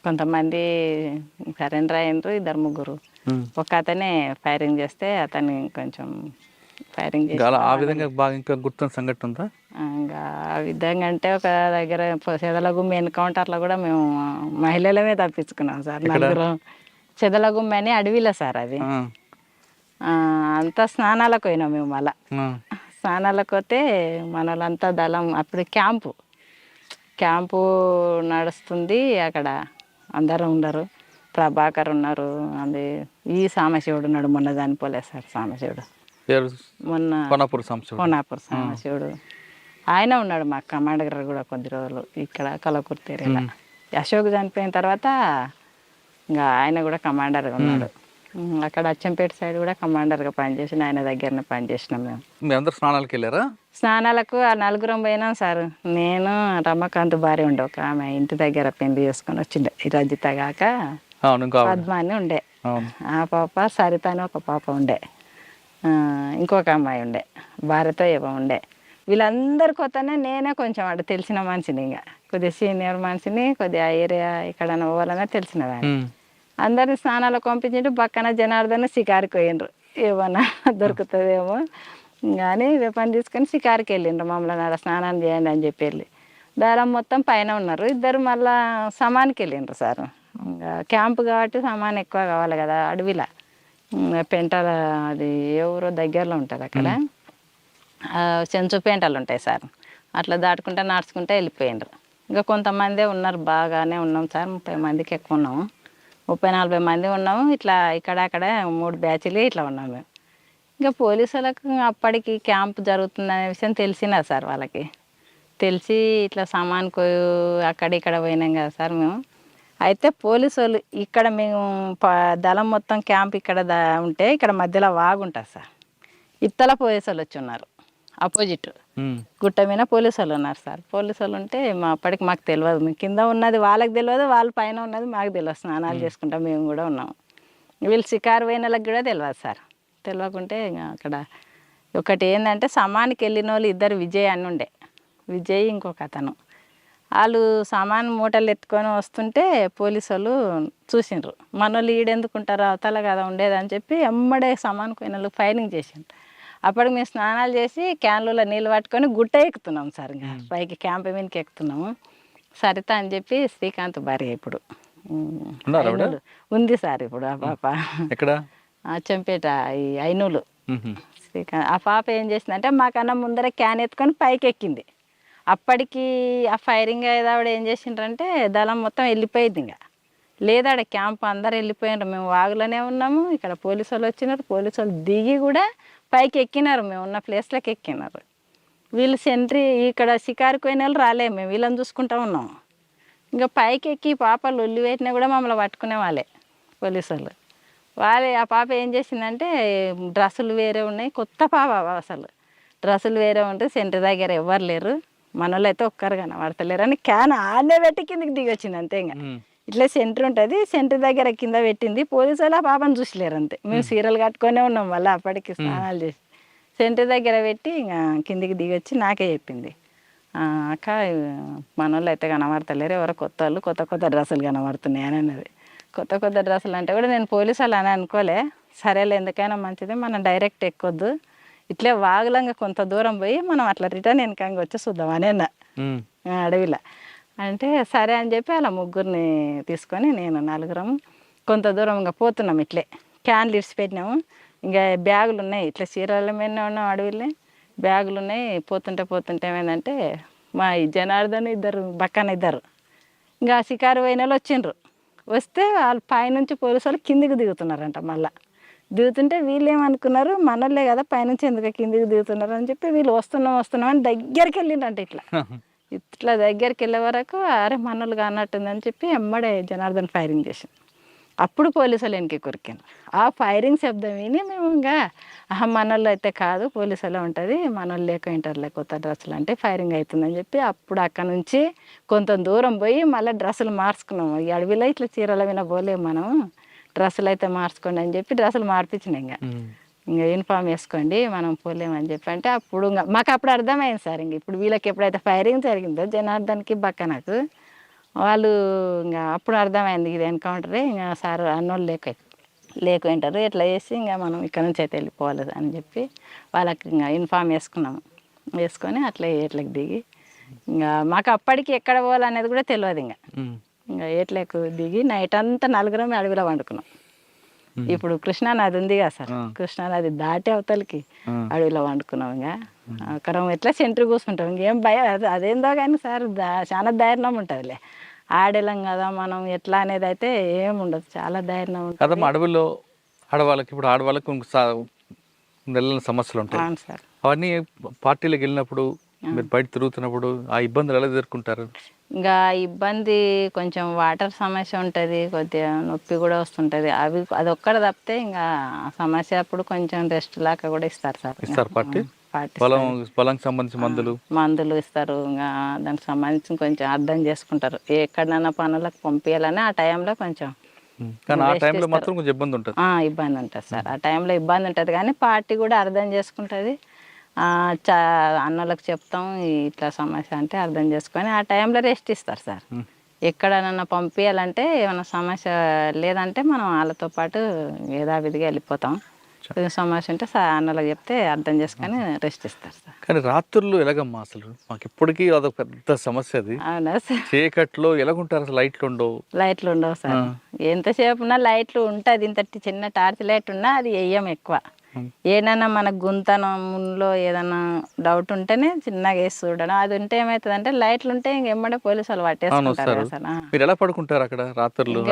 కొంతమంది సరెండర్ అయినరు, ఇద్దరు ముగ్గురు. ఒక అతనే ఫైరింగ్ చేస్తే అతన్ని కొంచెం ఫైరింగ్ చేసి ఆ విధంగా బాగా ఇంకా గుర్తున్న సంఘటన ఉందా? ఇంకా ఆ విధంగా అంటే ఒక దగ్గర చెదలగుమ్మి ఎన్కౌంటర్లో కూడా మేము మహిళలమే తప్పించుకున్నాం సార్. నలుగురు చెదలగుమ్మి అని అడవిలో సార్ అది. అంతా స్నానాలకు పోయినాం మేము. మళ్ళా స్నానాలకు పోతే మనలంతా దళం అప్పుడు క్యాంపు నడుస్తుంది. అక్కడ అందరూ ఉండరు. ప్రభాకర్ ఉన్నారు, అది ఈ సాంబశివుడు ఉన్నాడు. మొన్న చనిపోలేదు సార్ సాంబశివుడు, మొన్న కోనాపూర్ సాంబశివుడు ఆయన ఉన్నాడు. మా కమాండర్ కూడా కొద్ది రోజులు ఇక్కడ కలకుర్తి ఏరియాలో. అశోక్ చనిపోయిన తర్వాత ఇంకా ఆయన కూడా కమాండర్గా ఉన్నాడు. అక్కడ అచ్చంపేట సైడ్ కూడా కమాండర్గా పనిచేసిన ఆయన దగ్గరనే పనిచేసినాం మేము. మీ అందరు స్నానాలకు వెళ్ళారా? స్నానాలకు ఆ నలుగురం పోయినాం సార్. నేను రమకాంత్ భార్య ఉండే, ఒక ఆమె ఇంటి దగ్గర పెళ్లి చేసుకొని వచ్చిండే, ఈ రజిత కాక పద్మ అని ఉండే. ఆ పాప సరిత అని ఒక పాప ఉండే, ఇంకొక అమ్మాయి ఉండే, భార్యతో ఏమో ఉండే. వీళ్ళందరి కొత్తనే నేనే కొంచెం అటు తెలిసిన మనిషిని, ఇంకా కొద్దిగా సీనియర్ మనిషిని, కొద్దిగా ఏరియా ఇక్కడ పోవాలన్నా తెలిసిన దాన్ని. అందరిని స్నానాలకు పంపించిండు. పక్కన జనార్దన్ షికారుకి పోయిండ్రు, ఏమన్నా దొరుకుతుందేమో కానీ పని తీసుకొని షికారుకి వెళ్ళిండ్రు. మమ్మల్ని ఆడ స్నానం చేయండి అని చెప్పి వెళ్ళి దారం మొత్తం పైన ఉన్నారు. ఇద్దరు మళ్ళా సమానికి వెళ్ళిండ్రు సార్. ఇంకా క్యాంపు కాబట్టి సామాన్ ఎక్కువ కావాలి కదా అడవిలో. పెంటల అది ఏ ఊరో దగ్గరలో ఉంటుంది అక్కడ, చెంచు పెంటలు ఉంటాయి సార్. అట్లా దాటుకుంటా నడుచుకుంటూ వెళ్ళిపోయిండ్రు. ఇంకా కొంతమందే ఉన్నారు, బాగానే ఉన్నాం సార్. 30 మందికి ఎక్కువ ఉన్నాము, 30-40 మంది ఉన్నాము. ఇట్లా ఇక్కడ 3 బ్యాచ్లు ఇట్లా ఉన్నాము మేము. ఇంకా పోలీసులకు అప్పటికి క్యాంపు జరుగుతుందనే విషయం తెలిసినా సార్ వాళ్ళకి. తెలిసి ఇట్లా సామాన్కు అక్కడిక్కడ పోయినాం కదా సార్ మేము. అయితే పోలీసు వాళ్ళు ఇక్కడ మేము దళం మొత్తం క్యాంప్ ఇక్కడ ఉంటే ఇక్కడ మధ్యలో వాగు ఉంటుంది సార్. ఇత్తల పోలీసు వాళ్ళు వచ్చి ఉన్నారు, అపోజిట్ గుట్ట మీద పోలీసు వాళ్ళు ఉన్నారు సార్. పోలీసు వాళ్ళు ఉంటే అప్పటికి మాకు తెలియదు, మేము కింద ఉన్నది వాళ్ళకి తెలియదు, వాళ్ళ పైన ఉన్నది మాకు తెలియదు. స్నానాలు చేసుకుంటాం మేము కూడా ఉన్నాము. వీళ్ళు షికారు పోయిన వాళ్ళకి కూడా తెలియదు సార్. తెలియకుంటే ఇంకా అక్కడ ఒకటి ఏంటంటే సమానికి వెళ్ళిన వాళ్ళు ఇద్దరు, విజయ్ అని ఉండే, విజయ్ ఇంకొక అతను. వాళ్ళు సామాన్ మూటలు ఎత్తుకొని వస్తుంటే పోలీసు వాళ్ళు చూసిండ్రు. మన వాళ్ళు ఈడెందుకుంటారు అవతల కదా ఉండేదని చెప్పి ఎమ్మడే సామాన్ పోయిన వాళ్ళు ఫైరింగ్ చేసిండ్రు. అప్పటికి మేము స్నానాలు చేసి క్యాన్లలో నీళ్ళు పట్టుకొని గుట్ట ఎక్కుతున్నాం సార్. ఇంకా పైకి క్యాంప్ మీదకి ఎక్కుతున్నాము. సరిత అని చెప్పి శ్రీకాంత్ భార్య ఇప్పుడు ఉంది సార్. ఇప్పుడు ఆ పాప ఎక్కడ చెంపేట ఈ ఐనూలు శ్రీకాంత్. ఆ పాప ఏం చేసిందంటే మాకన్నా ముందర క్యాన్ ఎత్తుకొని పైకి ఎక్కింది. అప్పటికి ఆ ఫైరింగ్ అయ్యేదావిడ ఏం చేసిండ్రంటే దళం మొత్తం వెళ్ళిపోయింది. ఇంకా లేదాడ క్యాంప్ అందరు వెళ్ళిపోయినారు. మేము వాగులోనే ఉన్నాము. ఇక్కడ పోలీసు వాళ్ళు వచ్చినారు. పోలీసు వాళ్ళు దిగి కూడా పైకి ఎక్కినారు, మేము ఉన్న ప్లేస్లోకి ఎక్కినారు. వీళ్ళు సెంట్రీ ఇక్కడ షికారుకు పోయిన వాళ్ళు రాలేము, మేము వీళ్ళని చూసుకుంటూ ఉన్నాము. ఇంకా పైకి ఎక్కి పాపలు ఒళ్ళు పెట్టినా కూడా మమ్మల్ని పట్టుకునే వాళ్ళే పోలీసు వాళ్ళు. ఆ పాప ఏం చేసిందంటే డ్రెస్సులు వేరే ఉన్నాయి, కొత్త పాప అసలు డ్రెస్సులు వేరే ఉంటాయి. సెంటర్ దగ్గర ఎవ్వరు లేరు, మన వాళ్ళు అయితే ఒక్కరు కనబడతలేరు అని క్యాన్ ఆడనే పెట్టి కిందకి దిగి వచ్చింది అంతే. ఇంకా ఇట్లా సెంటర్ ఉంటుంది, సెంటర్ దగ్గర కింద పెట్టింది. పోలీసు వాళ్ళు ఆ పాపను చూసలేరు అంతే. మేము సీరియల్ కట్టుకొనే ఉన్నాం, మళ్ళీ అప్పటికి స్నానాలు చేసి సెంటర్ దగ్గర పెట్టి ఇంకా కిందికి దిగి వచ్చి నాకే చెప్పింది, అక్క మన వాళ్ళు అయితే కనబడతలేరు, ఎవరో కొత్త వాళ్ళు కొత్త డ్రెస్సులు కనబడుతున్నాయి అని అన్నది. కొత్త డ్రెస్సులు అంటే కూడా నేను పోలీసు వాళ్ళు అని అనుకోలే. సరేలే ఎందుకైనా మంచిది, మనం డైరెక్ట్ ఎక్కొద్దు, ఇట్లే వాగులంగా కొంత దూరం పోయి మనం అట్లా రిటర్న్ వెనకంగా వచ్చి చూద్దాం అని అన్న అడవిలో. అంటే సరే అని చెప్పి అలా ముగ్గురిని తీసుకొని నేను నలుగురం కొంత దూరం ఇంకా పోతున్నాం. ఇట్లే క్యాన్లు ఇడిచిపెట్టినాము. ఇంకా బ్యాగులు ఉన్నాయి, ఇట్లా చీరల మీద ఉన్నాం అడవిలో, బ్యాగులు ఉన్నాయి. పోతుంటే ఏమైందంటే మా ఈ జనార్దన్ ఇద్దరు పక్కన ఇద్దరు ఇంకా షికారు పోయిన వాళ్ళు వచ్చిండ్రు. వస్తే వాళ్ళు పైనుంచి పోలీసు వాళ్ళు కిందికి దిగుతున్నారంట. మళ్ళీ దిగుతుంటే వీళ్ళు ఏమనుకున్నారు, మనోళ్ళే కదా పైనుంచి ఎందుకు కిందికి దిగుతున్నారు అని చెప్పి వీళ్ళు వస్తున్నాం అని దగ్గరికి వెళ్ళిండంట. ఇట్లా దగ్గరికి వెళ్ళే వరకు అరే మనోళ్ళు కానట్టుందని చెప్పి ఎమ్మడే జనార్దన్ ఫైరింగ్ చేసింది. అప్పుడు పోలీసులు వెనక్కి కొరికాను. ఆ ఫైరింగ్ శబ్దం విని మేము ఇంకా మనోళ్ళు అయితే కాదు, పోలీసులో ఉంటుంది, మనోళ్ళు లేక ఇంటర్లో కొత్త డ్రెస్సులు అంటే ఫైరింగ్ అవుతుందని చెప్పి అప్పుడు అక్కడ నుంచి కొంత దూరం పోయి మళ్ళీ డ్రెస్సులు మార్చుకున్నాము. ఈ అడవిలో ఇట్లా చీరల మీద పోలేము మనం, డ్రెస్సులు అయితే మార్చుకోండి అని చెప్పి డ్రెస్సులు మార్పించినాయి. ఇంకా యూనిఫామ్ వేసుకోండి మనం పోలేమని చెప్పి అంటే అప్పుడు మాకు అప్పుడు అర్థమైంది సార్. ఇంక ఇప్పుడు వీళ్ళకి ఎప్పుడైతే ఫైరింగ్ జరిగిందో జనార్దన్కి బక్క నాకు వాళ్ళు ఇంకా అప్పుడు అర్థమైంది ఇది ఎన్కౌంటరే, ఇంకా సార్ అన్నోళ్ళు లేకుంటారు, ఎట్లా చేసి ఇంకా మనం ఇక్కడ నుంచి అయితే వెళ్ళిపోవాలి అని చెప్పి వాళ్ళకి ఇంకా ఇన్ఫామ్ వేసుకొని అట్లా ఏట్లకు దిగి ఇంకా మాకు అప్పటికి ఎక్కడ పోవాలనేది కూడా తెలియదు. ఇంకా ఏట్లకు దిగి నైట్ అంతా నలుగురం అడవిలో వండుకున్నాం. ఇప్పుడు కృష్ణానది ఉంది కదా సార్, కృష్ణానది దాటి అవతలకి అడవిలో వండుకున్నాం. ఇంకా అక్కడ ఎట్లా సెంటర్ కూర్చుంటాం, ఇంకేం భయం అదేందో కానీ సార్ చాలా ధైర్యం ఉంటుందిలే. ఆడేళ్ళం కదా మనం ఎట్లా అనేది అయితే ఏముండదు, చాలా ధైర్యం ఉంటుంది. కదమ్మా, అడవిలో ఆడవాళ్ళకి ఇప్పుడు ఆడవాళ్ళకి నెలల సమస్యలు ఉంటాయి. అవును సార్. అవన్నీ పార్టీలకు వెళ్ళినప్పుడు మీరు బయట తిరుగుతున్నప్పుడు ఆ ఇబ్బందులు ఎలా ఎదుర్కొంటారు? ఇంకా ఇబ్బంది కొంచెం వాటర్ సమస్య ఉంటుంది, కొద్దిగా నొప్పి కూడా వస్తుంటుంది. అది ఒక్కడ తప్పితే ఇంకా సమస్య అప్పుడు కొంచెం రెస్ట్ లాగా కూడా ఇస్తారు సార్. ఇస్తారు పార్టీ పొలంకి సంబంధించి మందులు ఇస్తారు. ఇంకా దానికి సంబంధించి కొంచెం అర్థం చేసుకుంటారు, ఎక్కడైనా పనులకు పంపించాలని ఆ టైంలో కొంచెం. కానీ ఆ టైంలో మాత్రం కొంచెం ఇబ్బంది ఉంటుంది. ఇబ్బంది ఉంటుంది సార్, ఆ టైంలో ఇబ్బంది ఉంటుంది. కానీ పార్టీ కూడా అర్థం చేసుకుంటుంది. అన్నలకు చెప్తాం ఇట్లా సమస్య అంటే అర్థం చేసుకొని ఆ టైంలో రెస్ట్ ఇస్తారు సార్. ఎక్కడైనా పంపించాలంటే ఏమైనా సమస్య లేదంటే మనం వాళ్ళతో పాటు యథావిధిగా వెళ్ళిపోతాం. సమస్య ఉంటే అన్నలకు చెప్తే అర్థం చేసుకొని రెస్ట్ ఇస్తారు సార్. కానీ రాత్రులు ఎలాగమ్మా అసలు? మాకు ఇప్పటికీ అదొక పెద్ద సమస్య. అది అవునా సార్? చీకట్లో ఎలాగుంటారు అసలు? లైట్లు ఉండవు సార్. ఎంతసేపు ఉన్నా లైట్లు ఉంటుంది, ఇంత చిన్న టార్చ్ లైట్ ఉన్నా అది వెయ్యం ఎక్కువ. ఏదైనా మన గుంతనంలో ఏదైనా డౌట్ ఉంటేనే చిన్నగా వేసి చూడడం. అది ఉంటే ఏమవుతుంది లైట్లు ఉంటే ఇంకెమ్మడే పోలీసు వాళ్ళు పట్టేసుకుంటారు సార్. మీరు ఎలా పడుకుంటారు అక్కడ రాత్రులు?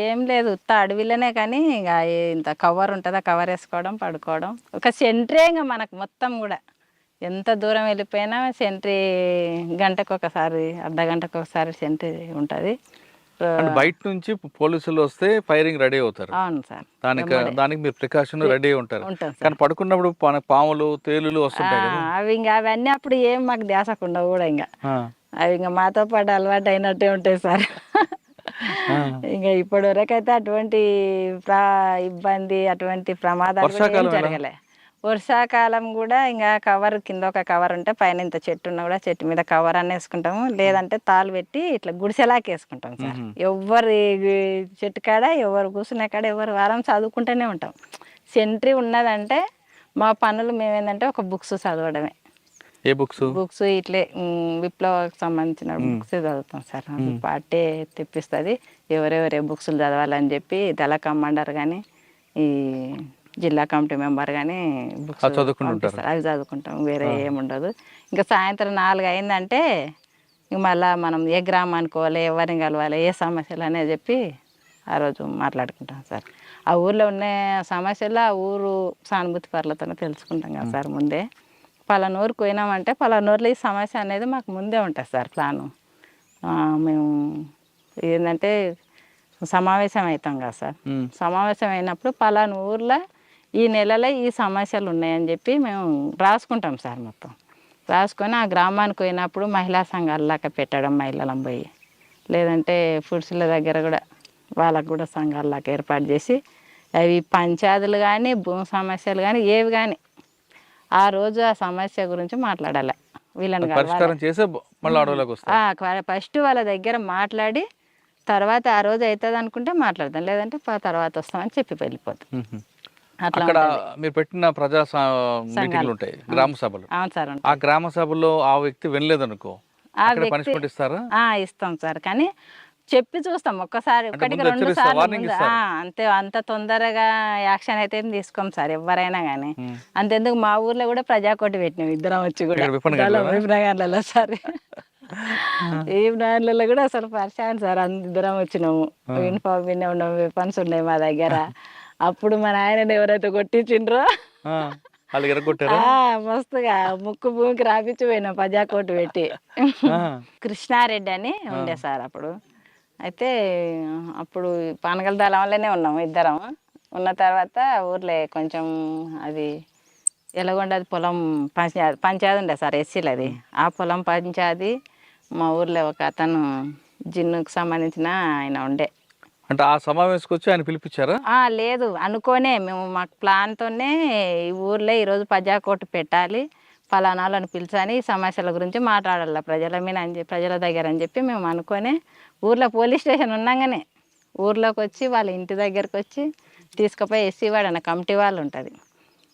ఏం లేదు, ఉత్త అడవిలోనే. కానీ ఇంకా ఇంత కవర్ ఉంటుంది, ఆ కవర్ వేసుకోవడం, పడుకోవడం. ఒక సెంట్రీ ఇంకా మనకు మొత్తం కూడా ఎంత దూరం వెళ్ళిపోయినా సెంట్రీ గంటకు ఒకసారి, అర్ధ గంటకు ఒకసారి సెంట్రీ ఉంటుంది. బయట నుంచి పోలీసులు వస్తే ఫైరింగ్ రెడీ అవుతారు. అవును సార్. దానికి మీరు ప్రికాషన్ రెడీ ఉంటారు. కానీ పడుకున్నప్పుడు పాములు, తేలులు వస్తుంటాయి కదా, అవి ఇంకా అవన్నీ అప్పుడు ఏం మాకు ధ్యాసకుండా కూడా ఇంకా అవి ఇంకా మాతో పాటు అలవాటు అయినట్టే ఉంటాయి సార్. ఇంకా ఇప్పటి వరకు అయితే అటువంటి ఇబ్బంది, అటువంటి ప్రమాదాలు జరగలే. వర్షాకాలం కూడా ఇంకా కవర్ కింద ఒక కవర్ ఉంటే పైన ఇంత చెట్టు ఉన్నా కూడా చెట్టు మీద కవర్ అని వేసుకుంటాము. లేదంటే తాళ్ళు పెట్టి ఇట్లా గుడిసెలాకి వేసుకుంటాం సార్. ఎవరు చెట్టు కాడ, ఎవరు కూర్చునే కాడ, ఎవరు వారం చదువుకుంటూనే ఉంటాం. సెంట్రీ ఉన్నదంటే మా పనులు మేమేందంటే ఒక బుక్స్ చదవడమే. ఏ బుక్స్? ఇట్లే విప్లవానికి సంబంధించిన బుక్స్ చదువుతాం సార్. పార్టీ తెప్పిస్తుంది ఎవరెవరే బుక్స్లు చదవాలని చెప్పి దళ కమాండర్ కానీ ఈ జిల్లా కమిటీ మెంబర్ కానీ బుక్స్ అవి చదువుకుంటాం. వేరే ఏముండదు. ఇంకా సాయంత్రం 4 అయిందంటే ఇంక మళ్ళీ మనం ఏ గ్రామానికి పోవాలి, ఎవరిని కలవాలి, ఏ సమస్యలు అనేది చెప్పి ఆ రోజు మాట్లాడుకుంటాం సార్. ఆ ఊర్లో ఉన్న సమస్యలు ఆ ఊరు సానుభూతి పరులతోనే తెలుసుకుంటాం కదా సార్ ముందే. పలానూరుకు పోయినామంటే పలానూరులో ఈ సమస్య అనేది మాకు ముందే ఉంటుంది సార్ ప్లాను. మేము ఏంటంటే సమావేశం అవుతాం కదా సార్. సమావేశం అయినప్పుడు పలానా ఊర్లో ఈ నెలలో ఈ సమస్యలు ఉన్నాయని చెప్పి మేము రాసుకుంటాం సార్. మొత్తం రాసుకొని ఆ గ్రామానికి పోయినప్పుడు మహిళా సంఘాలలాగా పెట్టడం, మహిళలను పోయి, లేదంటే ఫుడ్స్ల దగ్గర కూడా వాళ్ళకు కూడా సంఘాలలాగా ఏర్పాటు చేసి అవి పంచాయతీలు కానీ భూమి సమస్యలు కానీ ఏవి కానీ ఆ రోజు ఆ సమస్య గురించి మాట్లాడాలి. వీళ్ళని ఫస్ట్ వాళ్ళ దగ్గర మాట్లాడి తర్వాత ఆ రోజు అవుతుంది అనుకుంటే మాట్లాడతాం, లేదంటే తర్వాత వస్తామని చెప్పి వెళ్ళిపోతాం. అక్కడ మీరు పెట్టిన ప్రజా మీటింగ్లు ఉంటాయి, గ్రామ సభలు. అవును సార్. ఆ గ్రామ సభలో ఆ వ్యక్తి వినలేదనుకో పనిష్మెంట్ ఇస్తారా? ఇస్తాం సార్. కానీ చెప్పి చూస్తాం ఒక్కసారి, 1-2 సార్లు. అంతే, అంత తొందరగా యాక్షన్ అయితే తీసుకోం సార్ ఎవరైనా కానీ. అంతెందుకు మా ఊర్లో కూడా ప్రజాకోటి పెట్టినాం ఇద్దరం వచ్చి కూడా విప్నగర్లలో సార్. ఈ బ్రాండ్లలో కూడా అసలు పరిచయం సార్. ఇద్దరం వచ్చినాము, యూనిఫామ్ వినే ఉన్నాము, వెపన్స్ ఉన్నాయి మా దగ్గర. అప్పుడు మా నాయనని ఎవరైతే కొట్టించిండ్రో మస్తుగా ముక్కు భూమికి రాపించి పోయినాం ప్రజాకోటి పెట్టి. కృష్ణారెడ్డి అని ఉండే సార్ అప్పుడు. అయితే అప్పుడు పానగల దళం వల్లనే ఉన్నాము ఇద్దరం. ఉన్న తర్వాత ఊర్లో కొంచెం అది ఎలాగొండది పొలం పంచాయతీ ఉండే సార్, ఎస్సీలు. అది ఆ పొలం పంచాయతీ మా ఊర్లో ఒక అతను జిన్నుకు సంబంధించిన ఆయన ఉండే. అంటే ఆ సమావేశంకి వచ్చి ఆయన పిలిపించారా? లేదు, అనుకోనే మేము మాకు ప్లాన్తోనే ఈ ఊర్లో ఈరోజు ప్రజాకోటి పెట్టాలి, ఫలానా వాళ్ళని పిలిచని ఈ సమస్యల గురించి మాట్లాడాలి ప్రజల మీద ప్రజల దగ్గర అని చెప్పి మేము అనుకొని ఊర్లో పోలీస్ స్టేషన్ ఉన్నాగానే ఊర్లోకి వచ్చి వాళ్ళ ఇంటి దగ్గరకు వచ్చి తీసుకుపోయి ఎస్సీ వాడు అన్న కమిటీ వాళ్ళు ఉంటుంది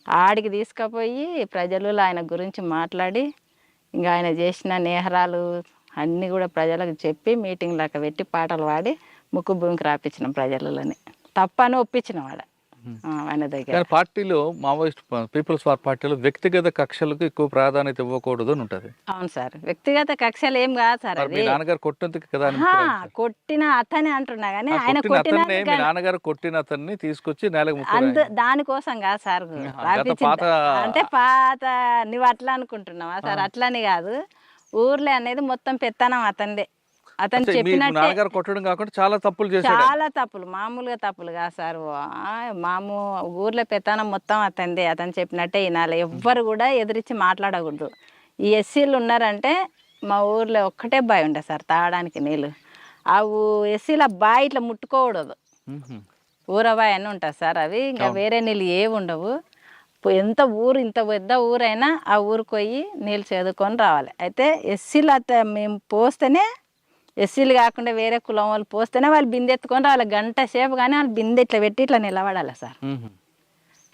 ఆడికి తీసుకుపోయి ప్రజలు ఆయన గురించి మాట్లాడి ఇంకా ఆయన చేసిన నేహరాలు అన్నీ కూడా ప్రజలకు చెప్పి మీటింగ్ లాగా పెట్టి పాటలు పాడి ముక్కు భూమికి రాపించినాం ప్రజలని తప్పని ఒప్పించినాం వాడ ఆయన దగ్గర. కానీ పార్టీలో మావోయిస్ట్ పీపుల్స్ వార్ పార్టీలో వ్యక్తిగత కక్షలకు ఎక్కువ ప్రాధాన్యత ఇవ్వకూడదు అని ఉంటుంది. అవును సార్, వ్యక్తిగత కక్షలు ఏం కాదు సార్. మీ నాన్నగారు కొట్టినందుకు కదా కొట్టిన అతనే అంటున్నా కానీ ఆయన మీ నాన్నగారు కొట్టిన అతన్ని తీసుకొచ్చి నేలకు దానికోసం కాదు సార్ అంటే పాత నువ్వు అట్లా అనుకుంటున్నావా సార్? అట్లని కాదు, ఊర్లే అనేది మొత్తం పెత్తనం అతందే. అతను చెప్పినట్టు కొట్టడం కాకుండా చాలా తప్పులు చేశాడు. చాలా తప్పులు, మామూలుగా తప్పులు కాదు సార్. ఊర్లో పెత్తనం మొత్తం అతందే. అతను చెప్పినట్టే వినాలి, ఎవ్వరు కూడా ఎదిరించి మాట్లాడకూడదు. ఈ ఎస్సీలు ఉన్నారంటే మా ఊర్లో ఒక్కటే బావి ఉండే సార్ తాగడానికి నీళ్ళు. ఆ ఎస్సీల బావి ఇట్లా ముట్టుకోకూడదు, ఊరబావి అని ఉంటుంది సార్. అవి ఇంకా వేరే నీళ్ళు ఏవి ఉండవు. ఎంత ఊరు ఇంత పెద్ద ఊరైనా ఆ ఊరికి పోయి నీళ్ళు చదువుకొని రావాలి. అయితే ఎస్సీలు మేము పోస్తేనే, ఎస్సీలు కాకుండా వేరే కులం వాళ్ళు పోస్తేనే వాళ్ళు బిందె ఎత్తుకొని రావాలి. గంట సేపు కానీ వాళ్ళు బిందె ఇట్లా పెట్టి ఇట్లా నిలబడాలి సార్.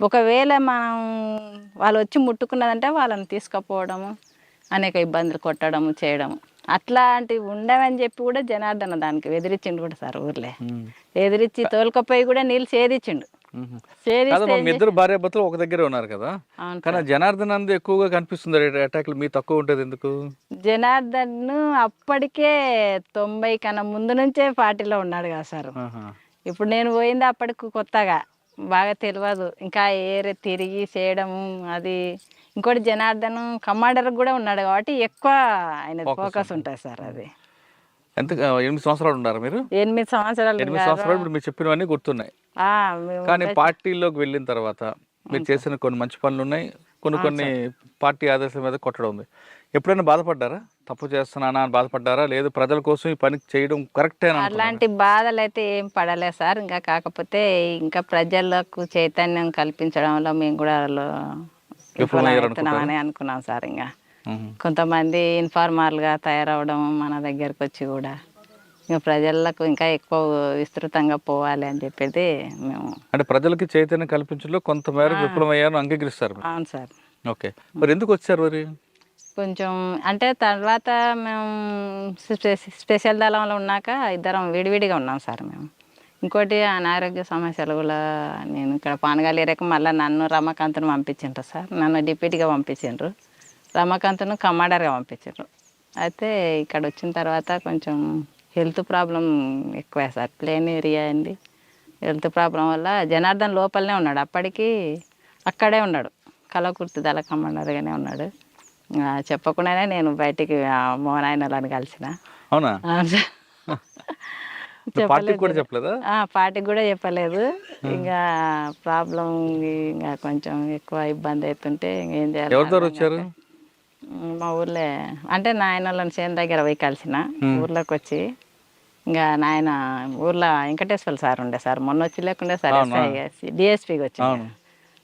ఒకవేళ మనం వాళ్ళు వచ్చి ముట్టుకున్నదంటే వాళ్ళని తీసుకుపోవడము, అనేక ఇబ్బందులు కొట్టడము చేయడము అట్లాంటివి ఉండవని చెప్పి కూడా జనార్దన దానికి ఎదిరించిండు కూడా సార్. ఊర్లే ఎదిరించి తోలుకపోయి కూడా నీళ్ళు సేదించిండు. ఇద్దరు భార్య భర్తలు ఒక దగ్గర ఉన్నారు కదా, కానీ జనార్దన్ అందు ఎక్కువగా కనిపిస్తుంది అటాక్లు, మీ తక్కువ ఉంటుంది ఎందుకు? జనార్దన్ అప్పటికే 90 కన్నా ముందు నుంచే పార్టీలో ఉన్నాడు కదా సార్. ఇప్పుడు నేను పోయింది అప్పటికి కొత్తగా బాగా తెలియదు, ఇంకా ఏరే తిరిగి చేయడము అది. ఇంకోటి జనార్దన్ కమాండర్ కూడా ఉన్నాడు కాబట్టి ఎక్కువ ఆయన ఫోకస్ ఉంటుంది సార్. అది ఎంత 8 సంవత్సరాలు ఉన్నారు మీరు? 8 సంవత్సరాలు. 8 సంవత్సరాలు ఇప్పుడు మీరు చెప్పినవన్నీ గుర్తున్నాయి. కానీ పార్టీలోకి వెళ్ళిన తర్వాత మీరు చేసిన కొన్ని మంచి పనులు ఉన్నాయి, కొన్ని పార్టీ ఆదేశాల మీద కొట్టడం ఉంది. ఎప్పుడైనా బాధపడ్డారా? తప్పు చేస్తున్నానా అని బాధపడ్డారా? లేదు ప్రజల కోసం ఈ పని చేయడం కరెక్టేనా? అలాంటి బాధలు అయితే ఏం పడలేదు సార్. ఇంకా కాకపోతే ఇంకా ప్రజలకు చైతన్యం కల్పించడంలో మేము కూడా విఫలమవుతున్నామని అనుకున్నాం సార్. ఇంకా కొంతమంది ఇన్ఫార్మర్లుగా తయారవడం మన దగ్గరకు వచ్చి కూడా ఇంకా ప్రజలకు ఇంకా ఎక్కువ విస్తృతంగా పోవాలి అని చెప్పేది మేము. అంటే ప్రజలకి చైతన్యం కల్పించడంలో కొంతమేర విఫలమయ్యారు అంగీకరిస్తారు. అవును సార్. ఓకే, మరి ఎందుకు వచ్చారు మరి? కొంచెం అంటే తర్వాత మేము స్పెషల్ దళంలో ఉన్నాక ఇద్దరం విడివిడిగా ఉన్నాం సార్ మేము. ఇంకోటి అనారోగ్య సమస్యలు కూడా నేను ఇక్కడ పానగాలి ఏరియాకి మళ్ళీ నన్ను రమాకాంత్ను పంపించిండ్రు సార్. నన్ను డిప్యూటీగా పంపించిండ్రు, రమాకాంత్ను కమాండర్గా పంపించారు. అయితే ఇక్కడ వచ్చిన తర్వాత కొంచెం హెల్త్ ప్రాబ్లం ఎక్కువ సార్. ప్లేన్ ఏరియా అండి, హెల్త్ ప్రాబ్లం వల్ల జనార్దన్ లోపలనే ఉన్నాడు. అప్పటికి అక్కడే ఉన్నాడు, కలకుర్తి దళ కమాండర్గానే ఉన్నాడు. చెప్పకుండానే నేను బయటికి మోనాయనలను కలిసిన. అవునా? పార్టీకి కూడా చెప్పలేదు. ఇంకా ప్రాబ్లం ఇంకా కొంచెం ఎక్కువ ఇబ్బంది అవుతుంటే ఇంకేం చేయాలి. మా ఊర్లో అంటే నాయన వాళ్ళని చేను దగ్గర పోయి కలిసిన. ఊర్లోకి వచ్చి ఇంకా నాయన ఊర్లో వెంకటేశ్వర సార్ ఉండే సార్, మొన్న వచ్చి లేకుండే సార్ డిఎస్పీకి వచ్చి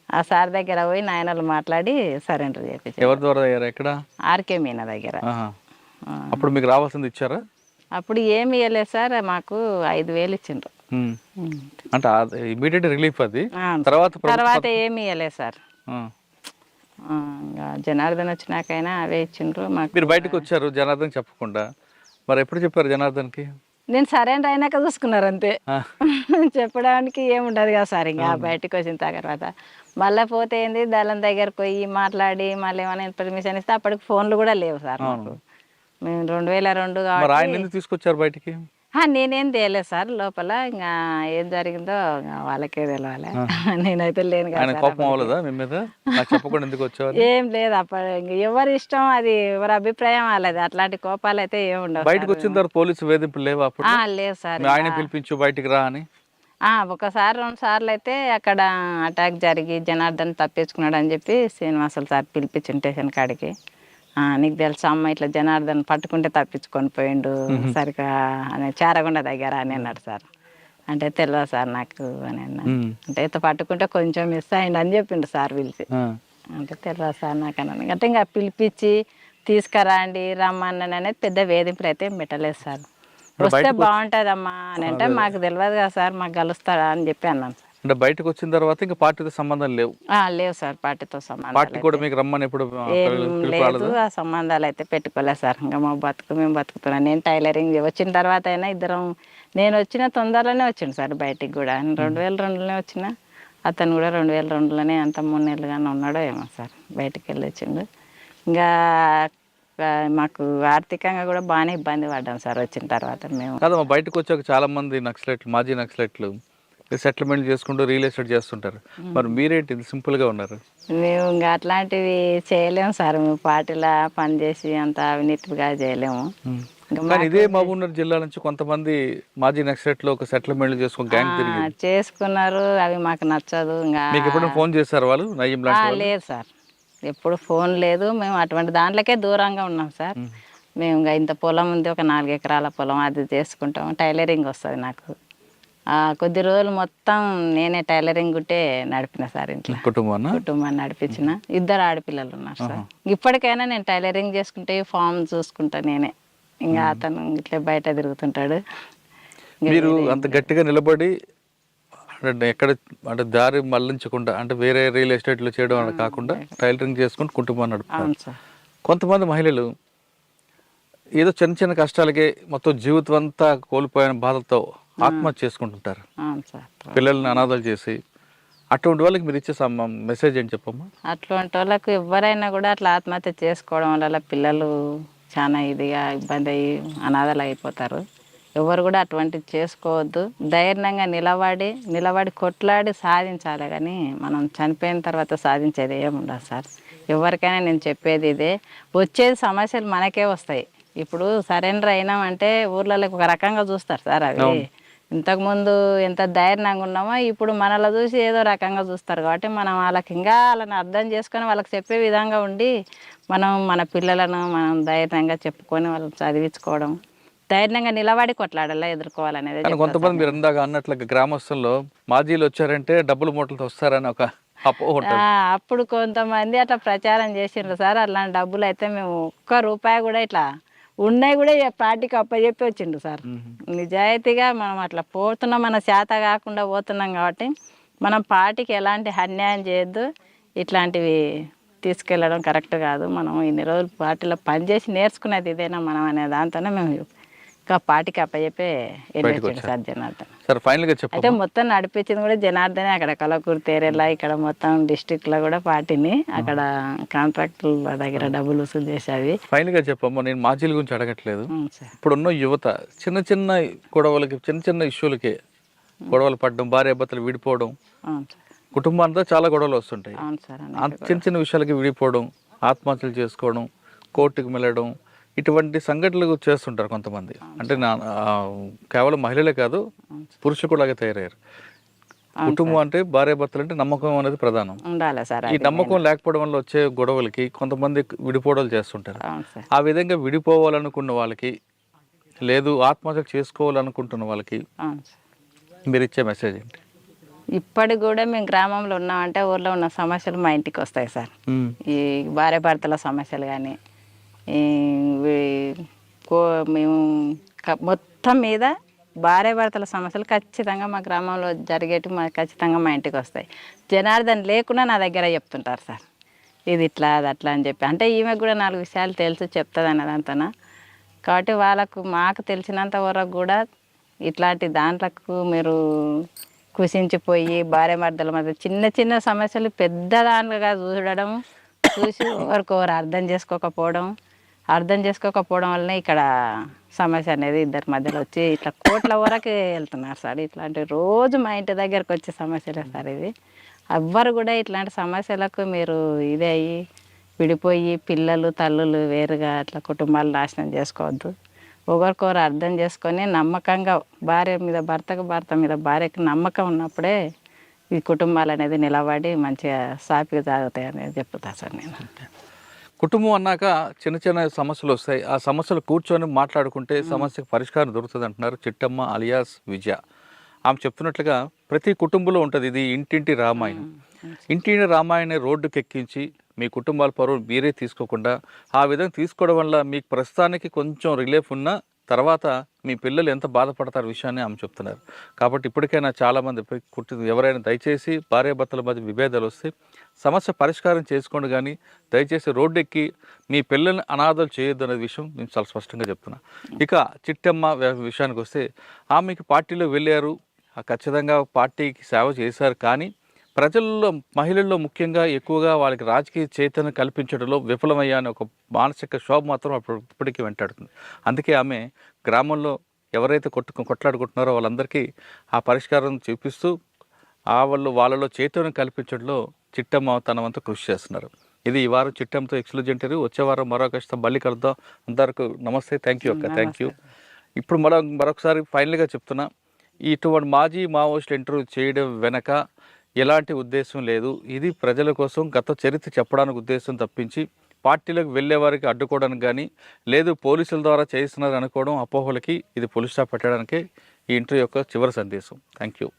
ఆ సార్ దగ్గర పోయి నాయనలు మాట్లాడి సరెండర్ చేయించారు. ఆర్కే మీనా దగ్గర. అప్పుడు మీకు రావాల్సింది ఇచ్చారా? అప్పుడు ఏమి ఇవ్వలేదు సార్, మాకు 5,000 ఇచ్చిండ్రు. అంటే ఇమీడియట్ రిలీఫ్ అది. తర్వాత ఏమి ఇవ్వలేదు సార్. జనార్దన్ వచ్చినాకైనా అవే ఇచ్చిండ్రు మాకు. మీరు బయటకు వచ్చారు జనార్దన్ చెప్పకుండా, మరి ఎప్పుడు చెప్పారు జనార్దన్కి? నేను సరెండర్ అయినాక చూసుకున్నారు అంతే, చెప్పడానికి ఏముండదు కదా సార్. ఇంకా బయటకు వచ్చిన తర్వాత మళ్ళీ పోతే ఏంది దళం దగ్గరకు పోయి మాట్లాడి మళ్ళీ ఏమైనా పర్మిషన్ ఇస్తే అప్పటికి ఫోన్లు కూడా లేవు సార్ మాకు. మేము 2002 కాబట్టి తీసుకొచ్చారు బయటికి. నేనేం తేలేదు సార్ లోపల. ఇంకా ఏం జరిగిందో వాళ్ళకే తెలవాలి, నేనైతే లేను కదా. ఏం లేదు అప్పుడు, ఎవరి ఇష్టం అది, ఎవరి అభిప్రాయం వాళ్ళది. అట్లాంటి కోపాలు అయితే ఏమి ఉండవు. బయటకు వచ్చిన తర్వాత పోలీసు వేధింపులు లేవు? లేదు సార్. ఆయన పిలిపించు బయటికి రా అని. ఒకసారి 2 సార్లు అయితే అక్కడ అటాక్ జరిగి జనార్దన్ తప్పించుకున్నాడు అని చెప్పి శ్రీనివాసులు సార్ పిలిపించి స్టేషన్ కాడికి. నీకు తెలుసా అమ్మ ఇట్లా జనార్దన్ పట్టుకుంటే తప్పించుకొని పోయిండు సరిగా అని చారగొండ దగ్గర అని అన్నాడు సార్. అంటే తెలియదు సార్ నాకు అని అన్నా. అంటే పట్టుకుంటే కొంచెం మిస్ అయ్యిండు అని చెప్పిండు సార్ పిలిచి. అంటే తెలియదు సార్ నాకు అన్నాను అంటే ఇంకా పిలిపించి తీసుకురండి రమ్మని అనేది పెద్ద వేధింపులు అయితే పెట్టలేదు సార్. వస్తే బాగుంటుందమ్మా అని అంటే మాకు తెలియదు కదా సార్, మాకు కలుస్తారా అని చెప్పి అన్నాను సార్. అంటే బయటకు వచ్చిన తర్వాత ఇంకా పార్టీతో సంబంధం లేవు? లేవు సార్, పార్టీతో సంబంధం పార్టీ కూడా మీకు రమ్మని ఎప్పుడు లేదు, ఆ సంబంధాలు అయితే పెట్టుకోలేదు సార్. ఇంకా మా బతుకు మేము బతుకుతున్నాం. నేను టైలరింగ్ వచ్చిన తర్వాత అయినా ఇద్దరం, నేను వచ్చిన తొందరలోనే వచ్చిండు సార్ బయటికి కూడా. 2002లోనే వచ్చిన, అతను కూడా 2002లోనే అంత 3 నెలలుగానే ఉన్నాడో ఏమో సార్ బయటికి వెళ్ళి వచ్చిండు. ఇంకా మాకు ఆర్థికంగా కూడా బాగానే ఇబ్బంది పడ్డాం సార్ వచ్చిన తర్వాత మేము. కాదమ్మా, బయటకు వచ్చాక చాలా మంది నక్సలైట్లు, మాజీ నక్సలైట్లు సెటిల్మెంట్ చేసుకుంటూ రియల్ ఎస్టేట్ చేస్తుంటారు. మరి మీరేంటి సింపుల్గా ఉన్నారు? మేము ఇంకా అట్లాంటివి చేయలేము సార్. మేము పార్టీలా పనిచేసి అంత అవినీతిగా చేయలేము. కానీ ఇదే మహబూబ్నగర్ జిల్లా నుంచి కొంతమంది మాజీ నక్సలైట్లు ఒక సెటిల్మెంట్ చేసుకుని గ్యాంగ్ తిరిగి చేసుకున్నారు. అవి మాకు నచ్చదు. ఇంకా మీకు ఎప్పుడైనా ఫోన్ చేశారు వాళ్ళు? నయ్యం లాంటి లేదు సార్, ఎప్పుడు ఫోన్ లేదు. మేము అటువంటి దాంట్లోకే దూరంగా ఉన్నాం సార్. మేము ఇంకా ఇంత పొలం ఉంది, ఒక 4 ఎకరాల పొలం, అది చేసుకుంటాం. టైలరింగ్ వస్తుంది నాకు. కొద్ది రోజులు మొత్తం నేనే టైలరింగ్ గుట్టే నడిపిన సార్. ఇంట్లో కుటుంబాన్ని నడిపించిన. 2 ఆడపిల్లలు ఉన్నారు సార్. ఇప్పటికైనా నేను టైలరింగ్ చేసుకుంటే ఫామ్ చూసుకుంటా నేనే. ఇంకా అతను ఇట్లా బయట తిరుగుతుంటాడు. మీరు అంత గట్టిగా నిలబడి అంటే ఎక్కడ అంటే దారి మళ్లించకుండా, అంటే వేరే రియల్ ఎస్టేట్లో చేయడం అని కాకుండా టైలరింగ్ చేసుకుంటూ కుటుంబాన్ని నడుపుతారు. కొంతమంది మహిళలు ఏదో చిన్న చిన్న కష్టాలకే మొత్తం జీవితం అంతా కోల్పోయిన బాధతో ఆత్మహత్య చేసుకుంటుంటారు, పిల్లల్ని అనాథాలు చేసి. అటువంటి వాళ్ళకి మీరు ఇచ్చే మెసేజ్ ఏంటి చెప్పమ్మా? అటువంటి వాళ్ళకు ఎవరైనా కూడా అట్లా ఆత్మహత్య చేసుకోవడం వల్ల పిల్లలు చాలా ఇదిగా ఇబ్బంది అయ్యి అనాథాలు అయిపోతారు. ఎవరు కూడా అటువంటివి చేసుకోవద్దు. ధైర్యంగా నిలబడి కొట్లాడి సాధించాలి. కానీ మనం చనిపోయిన తర్వాత సాధించేది ఏముండదు సార్. ఎవరికైనా నేను చెప్పేది ఇదే, వచ్చేది సమస్యలు మనకే వస్తాయి. ఇప్పుడు సరెండర్ అయినామంటే ఊర్లలో ఒక రకంగా చూస్తారు సార్. అవి ఇంతకుముందు ఎంత ధైర్యంగా ఉన్నామో ఇప్పుడు మనలో చూసి ఏదో రకంగా చూస్తారు. కాబట్టి మనం వాళ్ళకి ఇంకా వాళ్ళని అర్థం చేసుకొని వాళ్ళకి చెప్పే విధంగా ఉండి మనం మన పిల్లలను మనం ధైర్యంగా చెప్పుకొని వాళ్ళని చదివించుకోవడం, ధైర్యంగా నిలబడి కొట్లాడాలా ఎదుర్కోవాలనేది. కొంతమంది మీరు ఇందాక అన్నట్లుగా గ్రామస్తుల్లో మాజీలు వచ్చారంటే డబ్బులు మూటలతో వస్తారని ఒక అప్పుడు కొంతమంది అట్లా ప్రచారం చేసిండ్రు సార్. అలాంటి డబ్బులు అయితే మేము ఒక్క రూపాయి కూడా ఇట్లా ఉన్నాయి కూడా పార్టీకి అప్పచెప్పి వచ్చిండు సార్. నిజాయితీగా మనం అట్లా పోతున్నాం, మన చేత కాకుండా పోతున్నాం కాబట్టి మనం పార్టీకి ఎలాంటి అన్యాయం చేయొద్దు. ఇట్లాంటివి తీసుకెళ్ళడం కరెక్ట్ కాదు. మనం ఇన్ని రోజులు పార్టీలో పనిచేసి నేర్చుకునేది ఇదేనా మనం అనే దాంతోనే మేము ఇంకా పార్టీకి అప్పచెప్పే వెళ్ళొచ్చాడు సార్ జనార్దన్. అయితే మొత్తం నడిపించింది కూడా జనార్దనే. అక్కడ కలకూరు తేరేలా ఇక్కడ మొత్తం డిస్ట్రిక్ట్లో కూడా పార్టీని అక్కడ కాంట్రాక్టుల దగ్గర డబ్బులు వసూలు చేసేవి. ఫైనల్ గా చెప్పమ్మా, నేను మాజీల గురించి అడగట్లేదు. ఇప్పుడున్న యువత చిన్న చిన్న గొడవలకి, చిన్న చిన్న ఇష్యూలకి గొడవలు పడడం, భార్యాభర్తలు విడిపోవడం, కుటుంబాంతో చాలా గొడవలు వస్తుంటాయి. చిన్న చిన్న విషయాలకి విడిపోవడం, ఆత్మహత్యలు చేసుకోవడం, కోర్టుకు వెళ్ళడం, ఇటువంటి సంఘటనలు చేస్తుంటారు కొంతమంది. అంటే కేవలం మహిళలే కాదు, పురుషులు కూడా తయారయ్యారు. కుటుంబం అంటే భార్యాభర్తలు అంటే నమ్మకం అనేది ప్రధానం. ఈ నమ్మకం లేకపోవడం వల్ల వచ్చే గొడవలకి కొంతమంది విడిపోవడాలు చేస్తుంటారు. ఆ విధంగా విడిపోవాలనుకున్న వాళ్ళకి, లేదు ఆత్మహత్య చేసుకోవాలనుకుంటున్న వాళ్ళకి మీరు ఇచ్చే మెసేజ్ ఏంటి? ఇప్పటికి కూడా మేము గ్రామంలో ఉన్నామంటే ఊర్లో ఉన్న సమస్యలు మా ఇంటికి వస్తాయి సార్. ఈ భార్యాభర్తల సమస్యలు కానీ, మేము మొత్తం మీద భార్యాభర్తల సమస్యలు ఖచ్చితంగా మా గ్రామంలో జరిగేటి ఖచ్చితంగా మా ఇంటికి వస్తాయి. జనార్దన్ లేకుండా నా దగ్గర చెప్తుంటారు సార్, ఇది ఇట్లా అది అట్లా అని చెప్పి. అంటే ఈమెకు కూడా 4 విషయాలు తెలుసు చెప్తుంది అన్నదంతన. కాబట్టి వాళ్ళకు మాకు తెలిసినంత వరకు కూడా ఇట్లాంటి దాంట్లకు మీరు కుసించిపోయి భార్యాభర్తల మధ్య చిన్న చిన్న సమస్యలు పెద్ద దాంట్లుగా చూసి ఒకరికొకరు అర్థం చేసుకోకపోవడం వల్లనే ఇక్కడ సమస్య అనేది ఇద్దరి మధ్యలో వచ్చి ఇట్లా కోట్ల వరకు వెళ్తున్నారు సార్. ఇట్లాంటి రోజు మా ఇంటి దగ్గరకు వచ్చే సమస్యలే సార్ ఇవి. ఎవ్వరు కూడా ఇట్లాంటి సమస్యలకు మీరు ఇదే అయ్యి విడిపోయి పిల్లలు తల్లులు వేరుగా అట్లా కుటుంబాలు నాశనం చేసుకోవద్దు. ఒకరికొకరు అర్థం చేసుకొని నమ్మకంగా భర్త మీద భార్యకి నమ్మకం ఉన్నప్పుడే ఈ కుటుంబాలు అనేది నిలబడి మంచిగా సాపిగా సాగుతాయి అనేది చెప్తా సార్ నేను. కుటుంబం అన్నాక చిన్న చిన్న సమస్యలు వస్తాయి. ఆ సమస్యలు కూర్చొని మాట్లాడుకుంటే సమస్యకు పరిష్కారం దొరుకుతుంది అంటున్నారు చిట్టమ్మ అలియాస్ విజయ. ఆమె చెప్తున్నట్లుగా ప్రతి కుటుంబంలో ఉంటుంది ఇది ఇంటింటి రామాయణం. ఇంటింటి రామాయణ రోడ్డుకి ఎక్కించి మీ కుటుంబాల పరువు మీరే తీసుకోకుండా ఆ విధంగా తీసుకోవడం వల్ల మీకు ప్రస్తుతానికి కొంచెం రిలీఫ్ ఉన్న తర్వాత మీ పిల్లలు ఎంత బాధపడతారు విషయాన్ని ఆమె చెప్తున్నారు. కాబట్టి ఇప్పటికైనా చాలామంది ఎవరైనా దయచేసి భార్యాభర్తల మధ్య విభేదాలు వస్తే సమస్య పరిష్కారం చేసుకోండి, కానీ దయచేసి రోడ్డు ఎక్కి మీ పిల్లల్ని అనాథలు చేయొద్దు అనే విషయం నేను చాలా స్పష్టంగా చెప్తున్నా. ఇక చిట్టమ్మ విషయానికి వస్తే ఆమెకి పార్టీలో వెళ్ళారు, ఖచ్చితంగా పార్టీకి సేవ చేశారు, కానీ ప్రజల్లో మహిళల్లో ముఖ్యంగా ఎక్కువగా వాళ్ళకి రాజకీయ చైతన్యం కల్పించడంలో విఫలమయ్యా అనే ఒక మానసిక క్షోభ మాత్రం ఇప్పటికీ వెంటాడుతుంది. అందుకే ఆమె గ్రామంలో ఎవరైతే కొట్లాడుకుంటున్నారో వాళ్ళందరికీ ఆ పరిష్కారం చూపిస్తూ వాళ్ళలో చైతన్యం కల్పించడంలో చిట్టమ్మ తన వంతు కృషి చేస్తున్నారు. ఇది ఈ వారం చిట్టమ్మతో ఎక్స్క్లూజివ్ ఇంటర్వ్యూ. వచ్చే వారం మరో కష్టం మళ్ళీ కలుద్దాం. అందరికీ నమస్తే. థ్యాంక్ యూ అక్క. Thank you. ఇప్పుడు మరొకసారి ఫైనల్గా చెప్తున్నా, ఇటువంటి మాజీ మావోయిస్టులు ఇంటర్వ్యూ చేయడం వెనక ఎలాంటి ఉద్దేశం లేదు. ఇది ప్రజల కోసం గత చరిత్ర చెప్పడానికి ఉద్దేశం తప్పించి పార్టీలకు వెళ్ళే వారికి అడ్డుకోవడానికి కానీ, లేదు పోలీసుల ద్వారా చేస్తున్నారు అనుకోవడం అపోహలకి ఇది పులి స్టాప్ పెట్టడానికే ఈ ఇంటర్వ్యూ యొక్క చివరి సందేశం. Thank you.